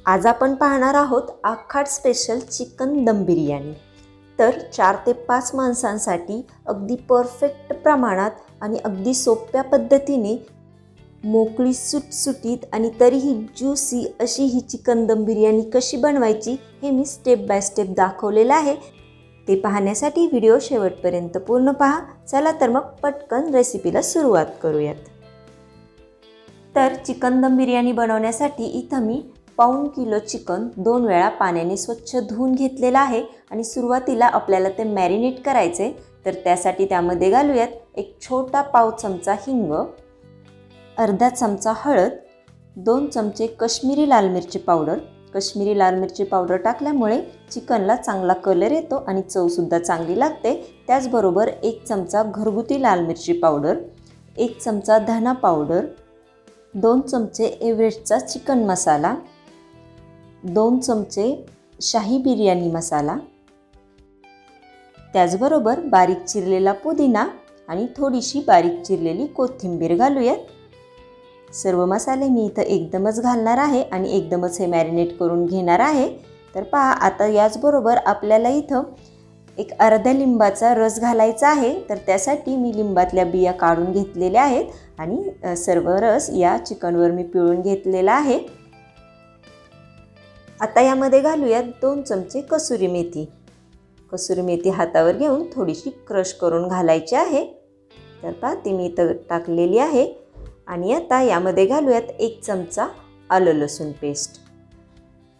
आज आपण पाहणार आहोत आखाड स्पेशल चिकन दम बिर्याणी। तर 4 ते 5 माणसांसाठी अगदी परफेक्ट प्रमाणात आणि अगदी सोप्या पद्धतीने मोकळी सुटसुटीत आणि तरीही ज्यूसी अशी ही चिकन दम बिर्याणी कशी बनवायची हे मी स्टेप बाय स्टेप दाखवलेलं आहे। ते पाहण्यासाठी व्हिडिओ शेवटपर्यंत पूर्ण पहा। चला तर मग पटकन रेसिपीला सुरुवात करूयात। तर चिकन दम बिर्याणी बनवण्यासाठी इथं मी पाऊण किलो चिकन 2 वेळा पाण्याने स्वच्छ धुवून घेतलेलं आहे आणि सुरुवातीला आपल्याला ते मॅरिनेट करायचे। तर त्यासाठी त्यामध्ये घालूयात एक छोटा पाव चमचा हिंग, अर्धा चमचा हळद, 2 चमचे काश्मीरी लाल मिरची पावडर। काश्मीरी लाल मिरची पावडर टाकल्यामुळे चिकनला चांगला कलर येतो आणि चव सुद्धा चांगली लागते। त्याचबरोबर 1 चमचा घरगुती लाल मिरची पावडर, 1 चमचा धना पावडर, 2 चमचे एव्हरेस्टचा चिकन मसाला, 2 चमचे शाही बिर्याणी मसाला, त्याचबरोबर बारीक चिरलेला पुदिना आणि थोडीशी बारीक चिरलेली कोथिंबीर घालूयात। सर्व मसाले मी इथं एकदमच घालणार आहे आणि एकदमच हे मॅरिनेट करून घेणार आहे। तर पहा, आता याचबरोबर आपल्याला इथं एक अर्ध्या लिंबाचा रस घालायचा आहे। तर त्यासाठी मी लिंबातल्या बिया काढून घेतलेल्या आहेत आणि सर्व रस या चिकनवर मी पिळून घेतलेला आहे। आता यामध्ये घालूयात 2 चमचे कसुरी मेथी। कसुरी मेथी हातावर घेऊन थोडीशी क्रश करून घालायची आहे। तर पहा, ती मी इथं टाकलेली आहे आणि आता यामध्ये घालूयात 1 चमचा आलं लसूण पेस्ट।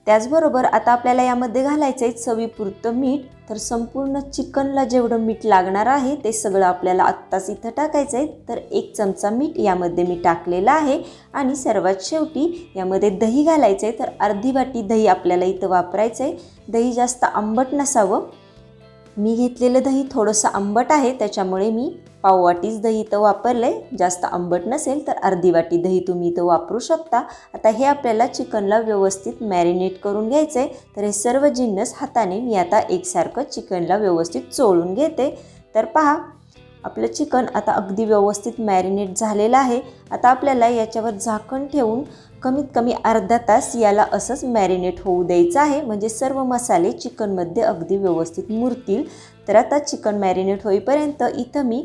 त्याचबरोबर आता आपल्याला यामध्ये घालायचं आहे चवीपुरतं मीठ। तर संपूर्ण चिकनला जेवढं मीठ लागणार आहे ते सगळं आपल्याला आत्ताच इथं टाकायचं आहे। तर 1 चमचा मीठ यामध्ये मी टाकलेलं आहे आणि सर्वात शेवटी यामध्ये दही घालायचं आहे। तर अर्धी वाटी दही आपल्याला इथं वापरायचं आहे। दही जास्त आंबट नसावं, मी घेतलेलं दही थोडंसं आंबट आहे त्याच्यामुळे मी पाव वाटीच दही इथं वापरलं आहे। जास्त आंबट नसेल तर अर्धी वाटी दही तुम्ही इथं वापरू शकता। आता हे आपल्याला चिकनला व्यवस्थित मॅरिनेट करून घ्यायचं आहे। तर हे सर्व जिन्नस हाताने मी आता एकसारखं चिकनला व्यवस्थित चोळून घेते। तर पहा, आपलं चिकन आता अगदी व्यवस्थित मॅरिनेट झालेलं आहे। आता आपल्याला याच्यावर झाकण ठेवून कमीत कमी अर्धा तास याला असंच मॅरिनेट होऊ द्यायचं आहे, म्हणजे सर्व मसाले चिकनमध्ये अगदी व्यवस्थित मुरतील। तर आता चिकन मॅरिनेट होईपर्यंत इथं मी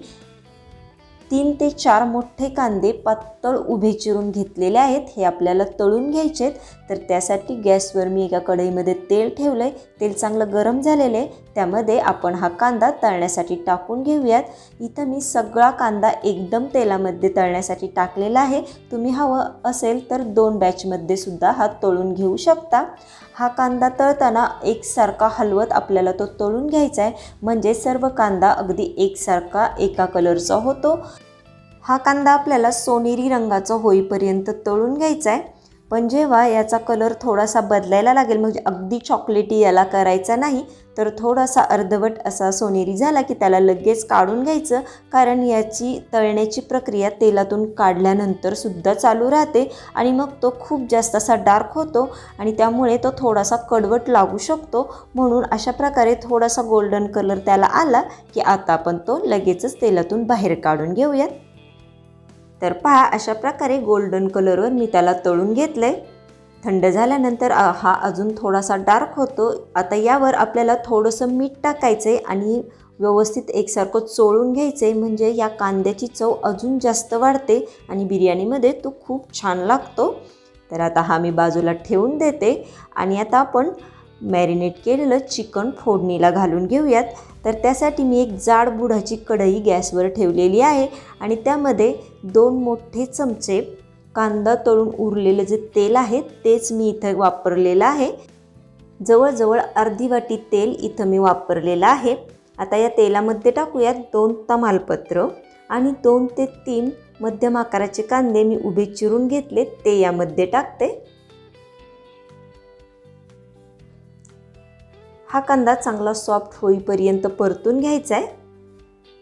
3 ते 4 मोठे कांदे पातळ उभे चिरून घेतलेले आहेत। हे आपल्याला तळून घ्यायचे आहेत। तर त्यासाठी गॅसवर मी एका कढईमध्ये तेल ठेवलं आहे। तेल चांगलं गरम झालेलं आहे, त्यामध्ये आपण हा कांदा तळण्यासाठी टाकून घेऊयात। इथं मी सगळा कांदा एकदम तेलामध्ये तळण्यासाठी टाकलेला आहे। तुम्ही हवं असेल तर 2 बॅचमध्ये सुद्धा हा तळून घेऊ शकता। हा कांदा तळताना एकसारखा हलवत आपल्याला तो तळून घ्यायचा आहे, म्हणजे सर्व कांदा अगदी एकसारखा एका कलरचा होतो। हा कांदा आपल्याला सोनेरी रंगाचा होईपर्यंत तळून घ्यायचा आहे। पण जेव्हा याचा कलर थोडासा बदलायला लागेल, म्हणजे अगदी चॉकलेटी याला करायचा नाही, तर थोडासा अर्धवट असा सोनेरी झाला की त्याला लगेच काढून घ्यायचं, कारण याची तळण्याची प्रक्रिया तेलातून काढल्यानंतर सुद्धा चालू राहते आणि मग तो खूप जास्त असा डार्क होतो आणि त्यामुळे तो थोडासा कडवट लागू शकतो। म्हणून अशा प्रकारे थोडासा गोल्डन कलर त्याला आला की आता आपण तो लगेचच तेलातून बाहेर काढून घेऊयात। तर पहा, अशा प्रकारे गोल्डन कलरवर मी त्याला तळून घेतलं आहे। थंड झाल्यानंतर हा अजून थोडासा डार्क होतो। आता यावर आपल्याला थोडंसं मीठ टाकायचं आहे आणि व्यवस्थित एकसारखं चोळून घ्यायचं आहे, म्हणजे या कांद्याची चव अजून जास्त वाढते आणि बिर्याणीमध्ये तो खूप छान लागतो। तर आता हा मी बाजूला ठेवून देते आणि आता आपण मॅरिनेट केलेलं चिकन फोडणीला घालून घेऊयात। तर त्यासाठी मी एक जाड बुडाची कढई गॅसवर ठेवलेली आहे आणि त्यामध्ये 2 मोठे चमचे कांदा तळून उरलेलं जे तेल आहे तेच मी इथं वापरलेलं आहे। जवळजवळ अर्धी वाटी तेल इथं मी वापरलेलं आहे। आता या तेलामध्ये टाकूयात 2 तमालपत्र आणि 2 ते 3 मध्यम आकाराचे कांदे मी उभे चिरून घेतले, ते यामध्ये टाकते। हा कांदा चांगला सॉफ्ट होईपर्यंत परतून घ्यायचा आहे।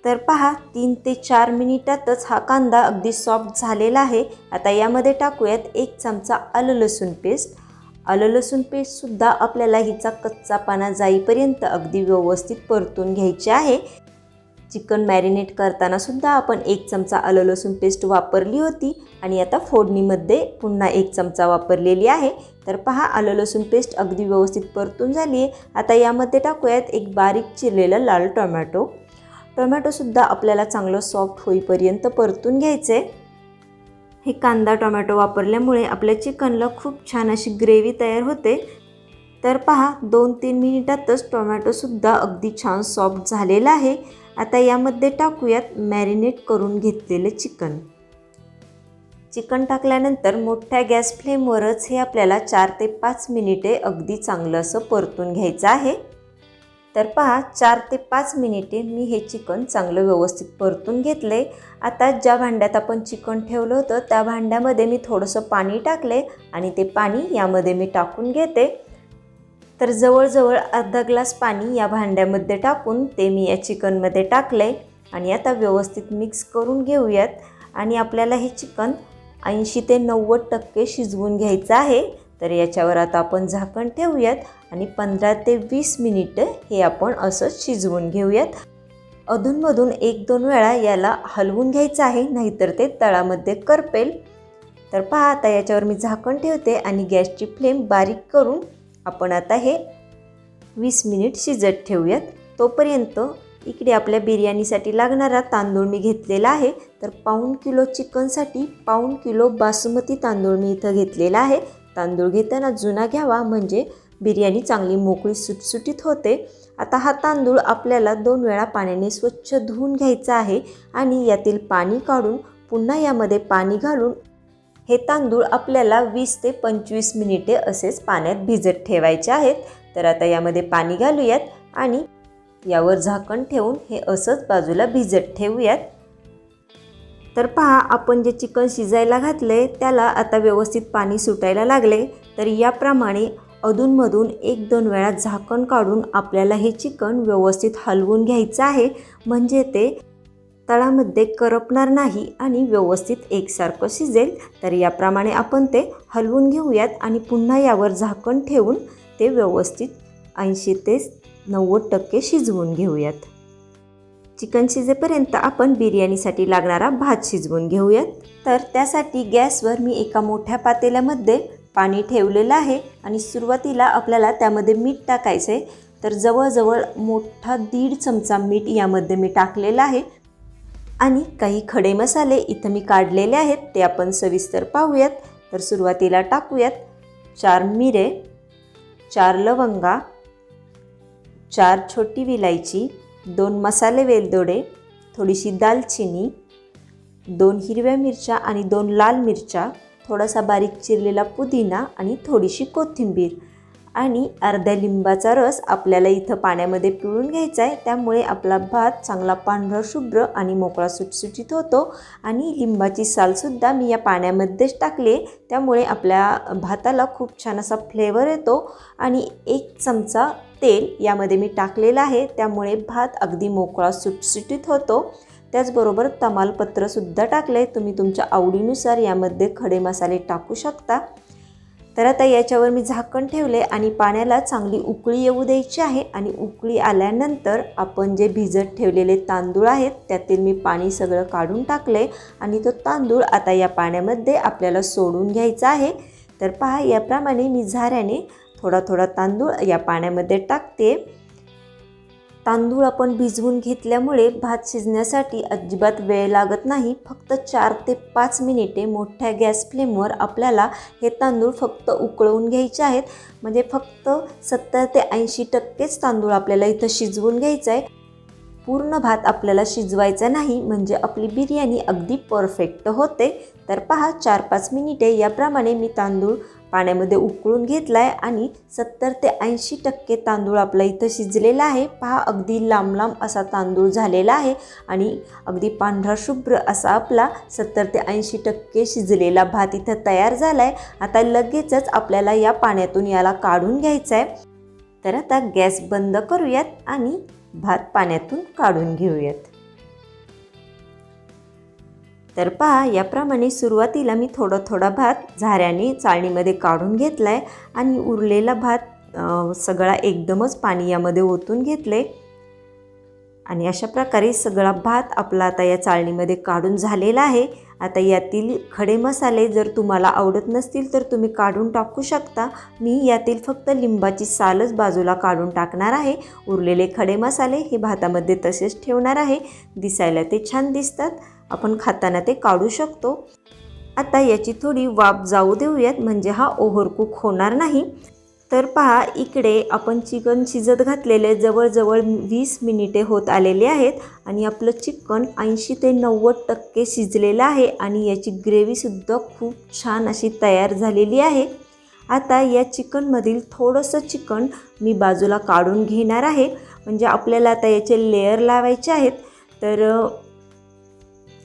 तर पहा, 3 ते 4 मिनिटातच हा कांदा अगदी सॉफ्ट झालेला आहे। आता यामध्ये टाकूयात 1 चमचा आलं लसूण पेस्ट। आलं लसूण पेस्टसुद्धा आपल्याला हिचा कच्चापणा जाईपर्यंत अगदी व्यवस्थित परतून घ्यायची आहे। चिकन मॅरिनेट करताना सुद्धा आपण 1 चमचा आलं लसूण पेस्ट वापरली होती आणि आता फोडणीमध्ये पुन्हा 1 चमचा वापरलेली आहे। तर पहा आलं लसूण पेस्ट अगदी व्यवस्थित परतून झाली आहे। आता यामध्ये टाकूयात एक बारीक चिरलेला लाल टोमॅटो। टोमॅटोसुद्धा आपल्याला चांगलं सॉफ्ट होईपर्यंत परतून घ्यायचे। हे कांदा टोमॅटो वापरल्यामुळे आपल्या चिकनला खूप छान अशी ग्रेव्ही तयार होते। तर पहा 2-3 मिनिटातच टोमॅटोसुद्धा अगदी छान सॉफ्ट झालेला आहे। आता यामध्ये टाकूयात मॅरिनेट करून घेतलेले चिकन। चिकन टाकल्यानंतर मोठ्या गॅस फ्लेमवरच हे आपल्याला 4 ते 5 मिनिटे अगदी चांगलं असं परतून घ्यायचं आहे। तर पहा 4 ते 5 मिनिटे मी हे चिकन चांगलं व्यवस्थित परतून घेतले। आता ज्या भांड्यात आपण चिकन ठेवलं होतं त्या भांड्यामध्ये मी थोडंसं पाणी टाकले आणि ते पाणी यामध्ये मी टाकून घेते। तर जवळजवळ अर्धा ग्लास पाणी या भांड्यामध्ये टाकून ते मी या चिकनमध्ये टाकले आणि आता व्यवस्थित मिक्स करून घेऊयात। आणि आपल्याला हे चिकन 80 ते 90% शिजवून घ्यायचं आहे। तर याच्यावर आता आपण झाकण ठेवूयात आणि 15 ते 20 मिनिटं हे आपण असं शिजवून घेऊयात। अधूनमधून 1-2 वेळा याला हलवून घ्यायचं आहे, नाहीतर ते तळामध्ये करपेल। तर पहा आता याच्यावर मी झाकण ठेवते आणि गॅसची फ्लेम बारीक करून आपण आता हे 20 मिनिट शिजत ठेवूयात। तोपर्यंत इकडे आपल्या बिर्याणीसाठी लागणारा तांदूळ मी घेतलेला आहे। तर 1/4 किलो चिकनसाठी 1/4 किलो बासमती तांदूळ मी इथं घेतलेला आहे। तांदूळ घेताना जुना घ्यावा, म्हणजे बिर्याणी चांगली मोकळी सुटसुटीत होते। आता हा तांदूळ आपल्याला 2 वेळा पाण्याने स्वच्छ धुवून घ्यायचा आहे आणि यातील पाणी काढून पुन्हा यामध्ये पाणी घालून हे तांदूळ आपल्याला 20 ते 25 मिनिटे असेच पाण्यात भिजत ठेवायचे आहेत। तर आता यामध्ये पाणी घालूयात आणि यावर झाकण ठेवून हे असंच बाजूला भिजत ठेवूयात। तर पहा आपण जे चिकन शिजायला घातले त्याला आता व्यवस्थित पाणी सुटायला लागले। तर याप्रमाणे अधूनमधून 1-2 वेळा झाकण काढून आपल्याला हे चिकन व्यवस्थित हलवून घ्यायचं आहे, म्हणजे ते तळामध्ये करपणार नाही आणि व्यवस्थित एकसारखं शिजेल। तर याप्रमाणे आपण ते हलवून घेऊयात आणि पुन्हा यावर झाकण ठेवून ते व्यवस्थित 80 ते 90% शिजवून घेऊयात। चिकन शिजेपर्यंत आपण बिर्याणीसाठी लागणारा भात शिजवून घेऊयात। तर त्यासाठी गॅसवर मी एका मोठ्या पातेल्यामध्ये पाणी ठेवलेलं आहे आणि सुरुवातीला आपल्याला त्यामध्ये मीठ टाकायचं आहे। तर जवळजवळ मोठा 1.5 चमचा मीठ यामध्ये मी टाकलेलं आहे आणि काही खडे मसाले इथं मी काढलेले आहेत, ते आपण सविस्तर पाहूयात। तर सुरुवातीला टाकूयात 4 मिरे, 4 लवंगा, 4 छोटी विलायची, 2 मसाले वेलदोडे, थोडीशी दालचिनी, 2 हिरव्या मिरच्या आणि 2 लाल मिरच्या, थोडासा बारीक चिरलेला पुदिना आणि थोडीशी कोथिंबीर आणि अर्ध्या लिंबाचा रस आपल्याला इथं पाण्यामध्ये पिळून घ्यायचा आहे। त्यामुळे आपला भात चांगला पांढरा शुभ्र आणि मोकळा सुटसुटीत होतो। आणि लिंबाची सालसुद्धा मी या पाण्यामध्येच टाकले, त्यामुळे आपल्या भाताला खूप छान असा फ्लेवर येतो। आणि 1 चमचा तेल यामध्ये मी टाकलेलं आहे, त्यामुळे भात अगदी मोकळा सुटसुटीत होतो। त्याचबरोबर तमालपत्रसुद्धा टाकले, तुम्ही तुमच्या आवडीनुसार यामध्ये खडे मसाले टाकू शकता। तर आता याच्यावर मी झाकण ठेवले आणि पाण्याला चांगली उकळी येऊ द्यायची आहे। आणि उकळी आल्यानंतर आपण जे भिजत ठेवलेले तांदूळ आहेत त्यातील मी पाणी सगळं काढून टाकले आणि तो तांदूळ आता या पाण्यामध्ये आपल्याला सोडून घ्यायचा आहे। तर पहा याप्रमाणे मी झाऱ्याने थोडा थोडा तांदूळ या पाण्यामध्ये टाकते। तांदूळ आपण भिजवून घेतल्यामुळे भात शिजण्यासाठी अजिबात वेळ लागत नाही। फक्त 4 ते 5 मिनिटे मोठ्या गॅस फ्लेमवर आपल्याला हे तांदूळ फक्त उकळवून घ्यायचे आहेत, म्हणजे फक्त 70 ते 80%च तांदूळ आपल्याला इथं शिजवून घ्यायचं आहे। पूर्ण भात आपल्याला शिजवायचा नाही, म्हणजे आपली बिर्याणी अगदी परफेक्ट होते। तर पहा 4-5 मिनिटे याप्रमाणे मी तांदूळ पाण्यामध्ये उकळून घेतला आहे आणि 70 ते 80% तांदूळ आपला इथं शिजलेला आहे। पहा अगदी लांब लांब असा तांदूळ झालेला आहे आणि अगदी पांढरा शुभ्र असा आपला 70 ते 80% शिजलेला भात इथं तयार झाला आहे। आता लगेचच आपल्याला या पाण्यातून याला काढून घ्यायचं आहे। तर आता गॅस बंद करूयात आणि भात पाण्यातून काढून घेऊयात। तर पहा याप्रमाणे सुरुवातीला मी थोडा भात झाऱ्याने चाळणीमध्ये काढून घेतला आहे आणि उरलेला भात सगळा एकदमच पाणी यामध्ये ओतून घेतले। आणि अशा प्रकारे सगळा भात आपला आता या चाळणीमध्ये काढून झालेला आहे। आता यातील खडे मसाले जर तुम्हाला आवडत नसतील तर तुम्ही काढून टाकू शकता। मी यातील फक्त लिंबाची सालच बाजूला काढून टाकणार आहे। उरलेले खडे मसाले हे भातामध्ये तसेच ठेवणार आहे। दिसायला ते छान दिसतात, आपण खाताना ते काढू शकतो। आता याची थोडी वाफ जाऊ देऊयात, म्हणजे हा ओव्हरकुक होणार नाही। तर पहा, इकडे आपण चिकन शिजत घातलेले जवळजवळ 20 मिनिटे होत आलेले आहेत आणि आपलं चिकन 80 ते 90% शिजलेलं आहे आणि याची ग्रेव्हीसुद्धा खूप छान अशी तयार झालेली आहे। आता या चिकनमधील थोडंसं चिकन मी बाजूला काढून घेणार आहे, म्हणजे आपल्याला आता याचे लेयर लावायचे आहेत। तर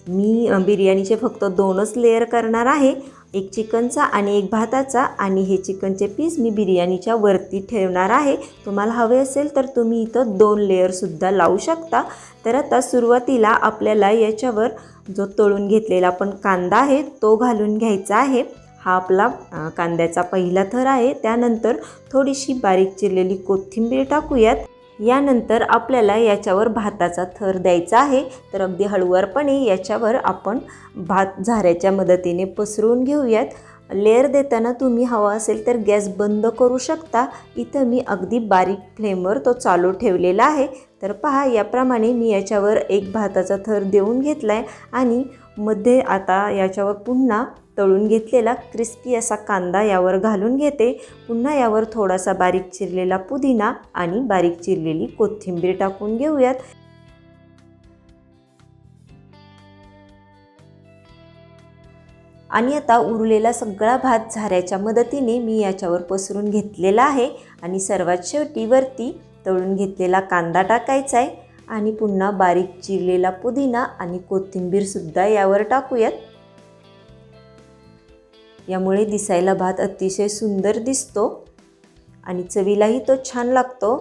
मी बिर्याणीचे फक्त 2च लेयर करणार आहे, एक चिकनचा आणि एक भाताचा, आणि हे चिकनचे पीस मी बिर्याणीच्या वरती ठेवणार आहे। तुम्हाला हवे असेल तर तुम्ही इथं 2 लेयरसुद्धा लावू शकता। तर आता सुरुवातीला आपल्याला याच्यावर जो तळून घेतलेला आपण कांदा आहे तो घालून घ्यायचा आहे। हा आपला कांद्याचा पहिला थर आहे। त्यानंतर थोडीशी बारीक चिरलेली कोथिंबीर टाकूयात। यानंतर आपल्याला याच्यावर भाताचा थर द्यायचा आहे। तर अगदी हळूवारपणे याच्यावर आपण भात झाऱ्याच्या मदतीने पसरवून घेऊयात। लेयर देताना तुम्ही हवा असेल तर गॅस बंद करू शकता। इथं मी अगदी बारीक फ्लेमवर तो चालू ठेवलेला आहे। तर पहा, याप्रमाणे मी याच्यावर एक भाताचा थर देऊन घेतला आहे आणि मध्ये आता याच्यावर पुन्हा तळून घेतलेला क्रिस्पी असा कांदा यावर घालून घेते। पुन्हा यावर थोडासा बारीक चिरलेला पुदिना आणि बारीक चिरलेली कोथिंबीर टाकून घेऊयात। आणि आता उरलेला सगळा भात झाऱ्याच्या मदतीने मी याच्यावर पसरून घेतलेला आहे आणि सर्वात शेवटी वरती तळून घेतलेला कांदा टाकायचा आहे आणि पुन्हा बारीक चिरलेला पुदिना आणि कोथिंबीरसुद्धा यावर टाकूयात। यामुळे दिसायला भात अतिशय सुंदर दिसतो आणि चवीलाही तो छान लागतो।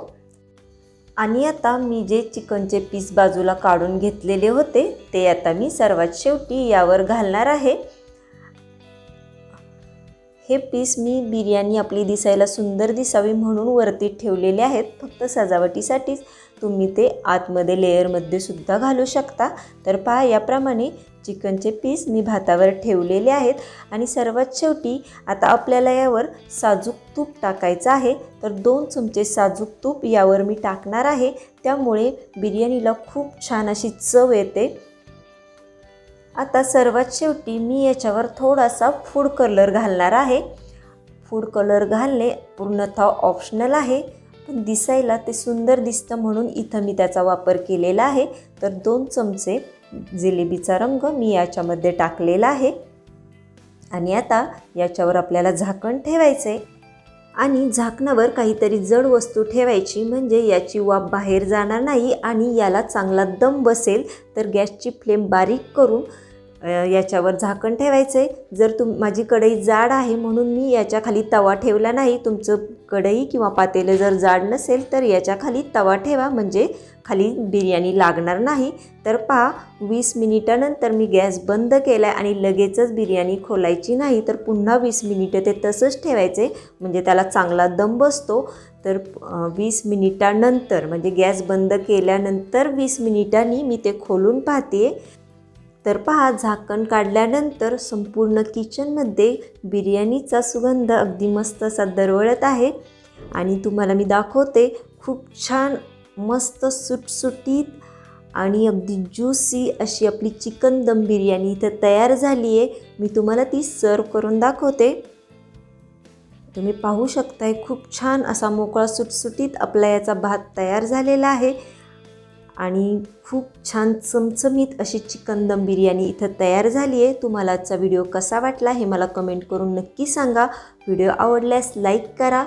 आणि आता मी जे चिकनचे पीस बाजूला काढून घेतलेले होते ते आता मी सर्वात शेवटी यावर घालणार आहे। हे पीस मी बिर्याणी आपली दिसायला सुंदर दिसावी म्हणून वरती ठेवलेले आहेत, फक्त सजावटीसाठीच। तुम्ही ते आतमध्ये लेयरमध्ये सुद्धा घालू शकता। तर पहा, याप्रमाणे चिकनचे पीस मी भातावर ठेवलेले आहेत आणि सर्वात शेवटी आता आपल्याला यावर साजूक तूप टाकायचं आहे। तर 2 चमचे साजूक तूप यावर मी टाकणार आहे, त्यामुळे बिर्याणीला खूप छान अशी चव येते। आता सर्वात शेवटी मी याच्यावर थोडासा फूड कलर घालणार आहे। फूड कलर घालणे पूर्णतः ऑप्शनल आहे, पण दिसायला ते सुंदर दिसतं म्हणून इथं मी त्याचा वापर केलेला आहे। तर 2 चमचे जिलेबीचा रंग मी याच्यामध्ये टाकलेला आहे आणि आता याच्यावर आपल्याला झाकण ठेवायचे आणि झाकणावर काहीतरी जड वस्तू ठेवायची, म्हणजे याची वाफ बाहेर जाणार नाही आणि याला चांगला दम बसेल। तर गॅसची फ्लेम बारीक करून याच्यावर झाकण ठेवायचे। जर माझी कढई जाड आहे म्हणून मी याच्या खाली तवा ठेवला नाही। तुमचं कढई किंवा पातेलं जर जाड नसेल तर याच्या खाली तवा ठेवा, म्हणजे खाली बिर्याणी लागणार नाही। तर पहा, 20 मिनिटानंतर मी गॅस बंद केला आणि लगेचच बिर्याणी खोलायची नाही, तर पुन्हा 20 मिनिटं ते तसंच ठेवायचे, म्हणजे त्याला चांगला दम बसतो। तर 20 मिनिटानंतर म्हणजे गॅस बंद केल्यानंतर 20 मिनिटांनी मी ते खोलून पाहते। तर पहा, झाकण काढल्यानंतर संपूर्ण किचनमध्ये बिर्याणीचा सुगंध अगदी मस्त असा दरवळत आहे आणि तुम्हाला मी दाखवते, खूप छान मस्त सुटसुटीत आणि अगदी ज्यूसी अशी आपली चिकन दम बिर्याणी इथं तयार झाली आहे। मी तुम्हाला ती सर्व करून दाखवते। तुम्ही पाहू शकताय, खूप छान असा मोकळा सुटसुटीत आपला याचा भात तयार झालेला आहे आणि खूप छान चमचमीत अशी चिकन दम बिर्याणी इथं तयार झाली आहे। तुम्हाला आजचा व्हिडिओ कसा वाटला हे मला कमेंट करून नक्की सांगा। व्हिडिओ आवडल्यास लाईक करा,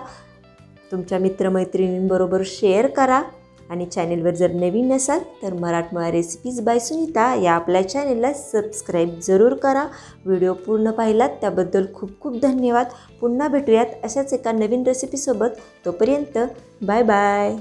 तुमच्या मित्रमैत्रिणींबरोबर शेअर करा आणि चॅनेलवर जर नवीन नसाल तर मराठमोळा रेसिपीज बाय सुनीता या आपल्या चॅनेलला सबस्क्राईब जरूर करा। व्हिडिओ पूर्ण पाहिलात त्याबद्दल खूप खूप धन्यवाद। पुन्हा भेटूयात अशाच एका नवीन रेसिपीसोबत। तोपर्यंत बाय बाय।